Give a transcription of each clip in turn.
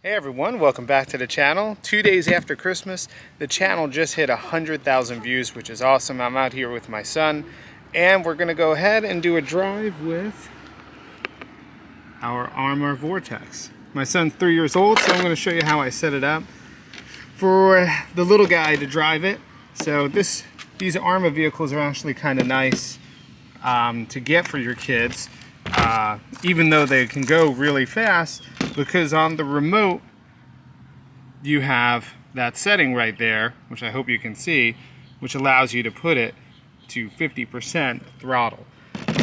Hey everyone, welcome back to the channel. 2 days after Christmas, the channel just hit 100,000 views, which is awesome. I'm out here with my son, and we're gonna go ahead and do a drive with our ARRMA Vorteks. My son's 3 years old, so I'm gonna show you how I set it up for the little guy to drive it. So these ARRMA vehicles are actually kind of nice to get for your kids, even though they can go really fast, because on the remote you have that setting right there, which I hope you can see, which allows you to put it to 50% throttle.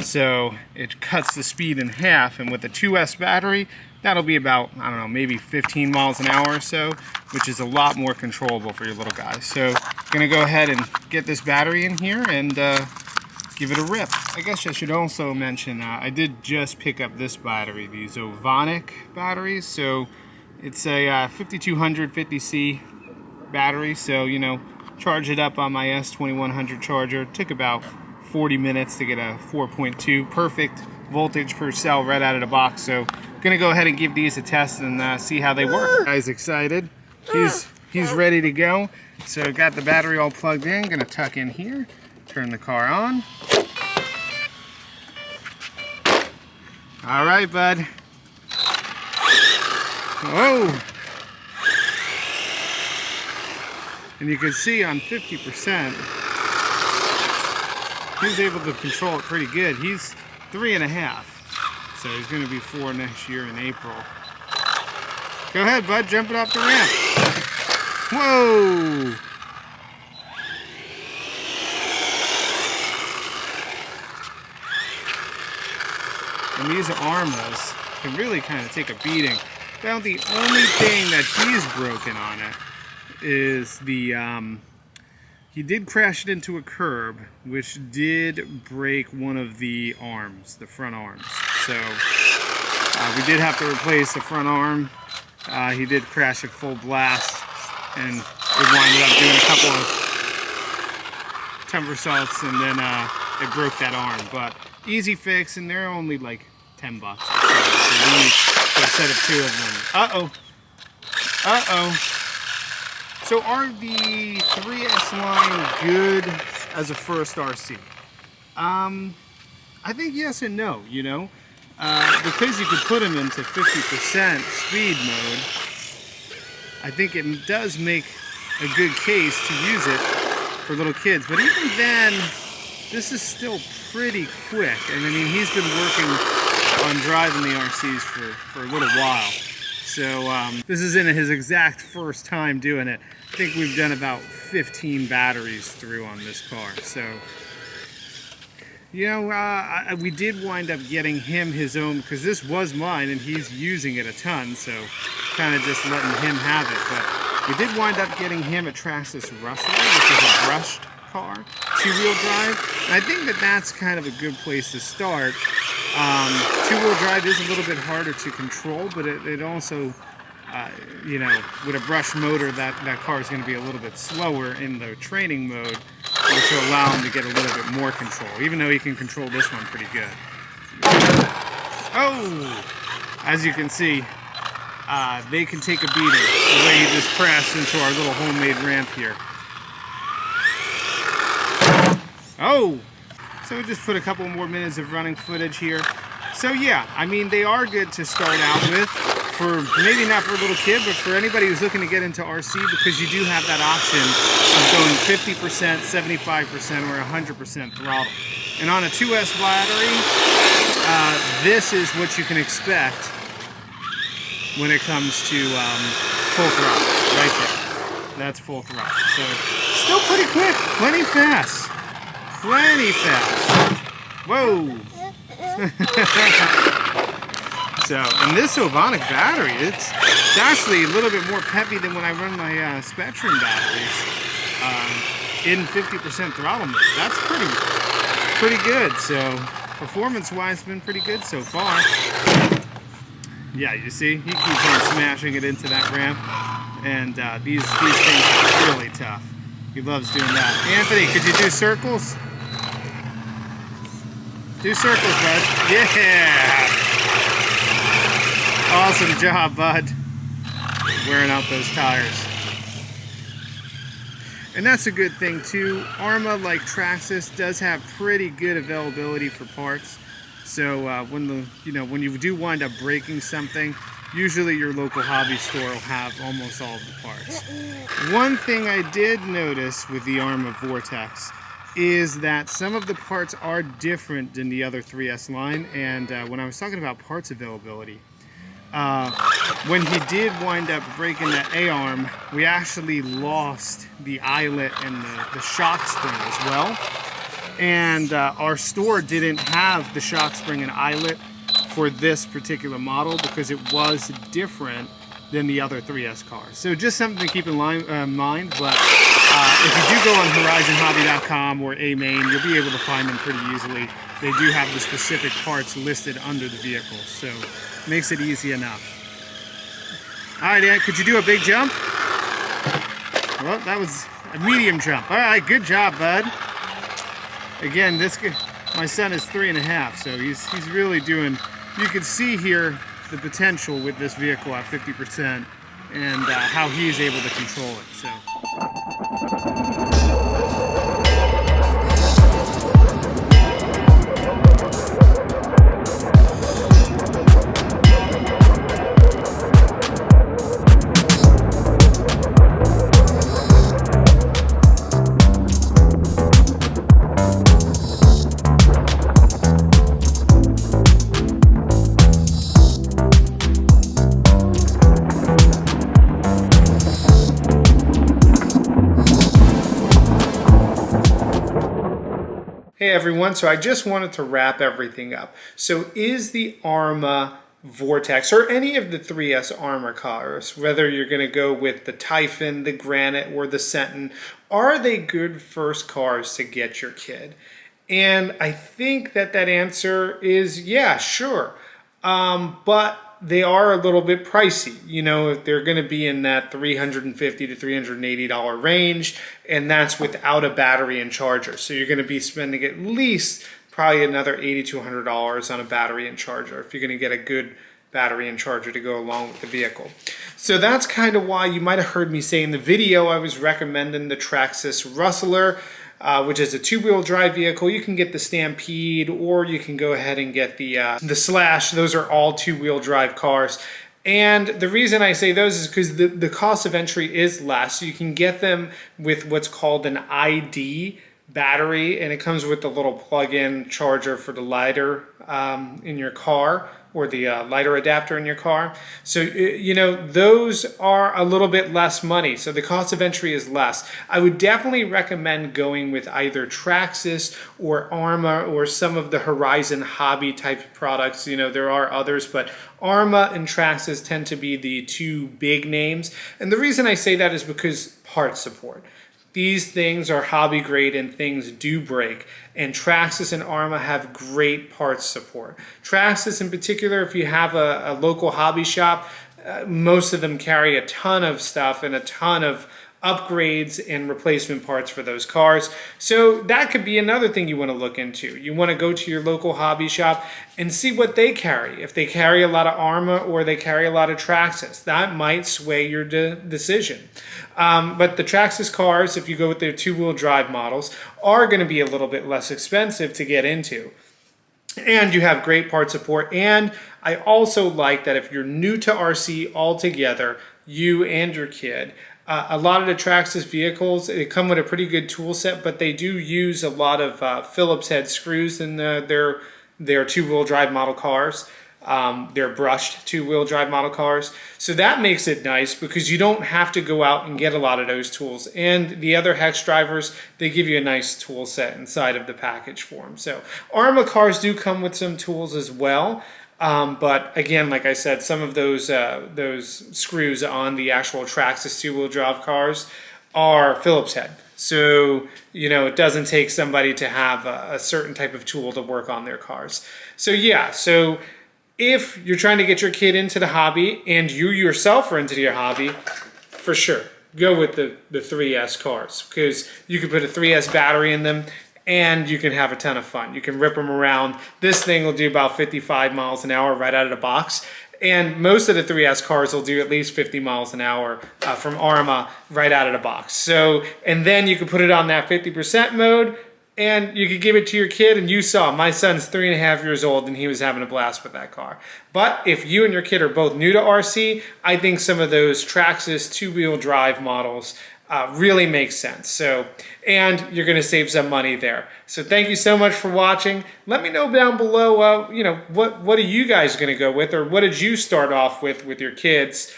So it cuts the speed in half, and with a 2S battery, that'll be about, I don't know, maybe 15 miles an hour or so, which is a lot more controllable for your little guy. So I'm gonna go ahead and get this battery in here and give it a rip. I guess I should also mention, I did just pick up this battery, these Vorteks batteries. So it's a 5200 50C battery. So, you know, charge it up on my S2100 charger. It took about 40 minutes to get a 4.2 perfect voltage per cell right out of the box. So I'm gonna go ahead and give these a test and see how they work. Guy's excited. He's ready to go. So got the battery all plugged in. Gonna tuck in here. Turn the car on. All right, bud. Whoa! And you can see on 50%, he's able to control it pretty good. He's 3.5, so he's going to be 4 next year in April. Go ahead, bud. Jump it off the ramp. Whoa! And these ARRMAs can really kind of take a beating. Now the only thing that he's broken on it is he did crash it into a curb, which did break one of the arms, the front arms. So we did have to replace the front arm. He did crash at full blast, and we winded up doing a couple of somersaults, and then it broke that arm. But easy fix, and they're only like $10. So a set of 2 of them. So are the 3S line good as a first RC? I think yes and no, you know. Because you could put them into 50% speed mode, I think it does make a good case to use it for little kids. But even then, this is still pretty quick. And I mean, he's been working on driving the RCs for a little while. So this isn't his exact first time doing it. I think we've done about 15 batteries through on this car. So, you know, we did wind up getting him his own, because this was mine and he's using it a ton. So kind of just letting him have it. But we did wind up getting him a Traxxas Rustler, which is a brushed car, 2-wheel drive. And I think that that's kind of a good place to start. 2-wheel drive is a little bit harder to control, but it also, you know, with a brushed motor, that car is going to be a little bit slower in the training mode, which will allow him to get a little bit more control, even though he can control this one pretty good. Oh! As you can see, they can take a beating the way he just crashed into our little homemade ramp here. Oh! So we just put a couple more minutes of running footage here. So yeah, I mean, they are good to start out with, for maybe not for a little kid, but for anybody who's looking to get into RC, because you do have that option of going 50%, 75%, or 100% throttle. And on a 2S battery, this is what you can expect when it comes to full throttle, right there. That's full throttle. So still pretty quick, plenty fast. Plenty fast. Whoa. So, and this Vorteks battery, it's actually a little bit more peppy than when I run my Spectrum batteries in 50% throttle mode. That's pretty good. So, performance-wise, it's been pretty good so far. Yeah, you see, he keeps on smashing it into that ramp, and these things are really tough. He loves doing that. Anthony, could you do circles? Do circles, bud. Yeah! Awesome job, bud. wearing out those tires. And that's a good thing too. ARRMA, like Traxxas, does have pretty good availability for parts. So when you do wind up breaking something, usually your local hobby store will have almost all of the parts. One thing I did notice with the ARRMA Vorteks is that some of the parts are different than the other 3S line. And when I was talking about parts availability, when he did wind up breaking that A-arm, we actually lost the eyelet and the shock spring as well. And our store didn't have the shock spring and eyelet for this particular model because it was different than the other 3S cars. So just something to keep in mind, but if you do go on horizonhobby.com or A-Main, you'll be able to find them pretty easily. They do have the specific parts listed under the vehicle, so makes it easy enough. All right, Ant, could you do a big jump? Well, that was a medium jump. All right, good job, bud. Again, my son is 3.5, so he's really doing. You can see here the potential with this vehicle at 50% and how he's able to control it. So. Hey everyone, so I just wanted to wrap everything up. So is the ARRMA Vorteks or any of the 3S ARRMA cars, whether you're going to go with the Typhon, the Granite, or the Sentin, are they good first cars to get your kid? And I think that answer is yeah, sure. But they are a little bit pricey. You know, if they're going to be in that $350 to $380 range, and that's without a battery and charger. So you're going to be spending at least probably another $80 to $100 on a battery and charger if you're going to get a good battery and charger to go along with the vehicle. So that's kind of why you might have heard me say in the video I was recommending the Traxxas Rustler, which is a two-wheel drive vehicle. You can get the Stampede, or you can go ahead and get the Slash. Those are all two-wheel drive cars. And the reason I say those is because the cost of entry is less. You can get them with what's called an ID battery, and it comes with the little plug-in charger for the lighter in your car, or the lighter adapter in your car. So, you know, those are a little bit less money. So the cost of entry is less. I would definitely recommend going with either Traxxas or ARRMA or some of the Horizon Hobby type products. You know, there are others, but ARRMA and Traxxas tend to be the two big names. And the reason I say that is because parts support. These things are hobby grade and things do break. And Traxxas and ARRMA have great parts support. Traxxas in particular, if you have a local hobby shop, most of them carry a ton of stuff and a ton of upgrades and replacement parts for those cars. So that could be another thing you want to look into. You want to go to your local hobby shop and see what they carry. If they carry a lot of ARRMA or they carry a lot of Traxxas, that might sway your decision. But the Traxxas cars, if you go with their two-wheel drive models, are going to be a little bit less expensive to get into. And you have great part support. And I also like that if you're new to RC altogether, you and your kid, a lot of the Traxxas vehicles, they come with a pretty good tool set, but they do use a lot of Phillips head screws in their two-wheel drive model cars. They're brushed two-wheel drive model cars. So that makes it nice because you don't have to go out and get a lot of those tools. And the other Hex drivers, they give you a nice tool set inside of the package for them. So ARRMA cars do come with some tools as well. But again, like I said, some of those screws on the actual Traxxas two-wheel drive cars are Phillips head. So, you know, it doesn't take somebody to have a certain type of tool to work on their cars. So yeah, so if you're trying to get your kid into the hobby and you yourself are into your hobby, for sure, go with the 3S cars because you can put a 3S battery in them and you can have a ton of fun. You can rip them around. This thing will do about 55 miles an hour right out of the box. And most of the 3S cars will do at least 50 miles an hour from ARRMA right out of the box. So, and then you can put it on that 50% mode, and you could give it to your kid, and you saw my son's 3.5 years old and he was having a blast with that car. But if you and your kid are both new to RC, I think some of those Traxxas 2-wheel drive models really make sense. So, and you're going to save some money there. So thank you so much for watching. Let me know down below, you know, what are you guys going to go with, or what did you start off with your kids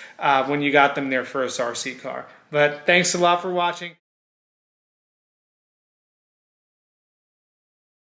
when you got them their first RC car? But thanks a lot for watching.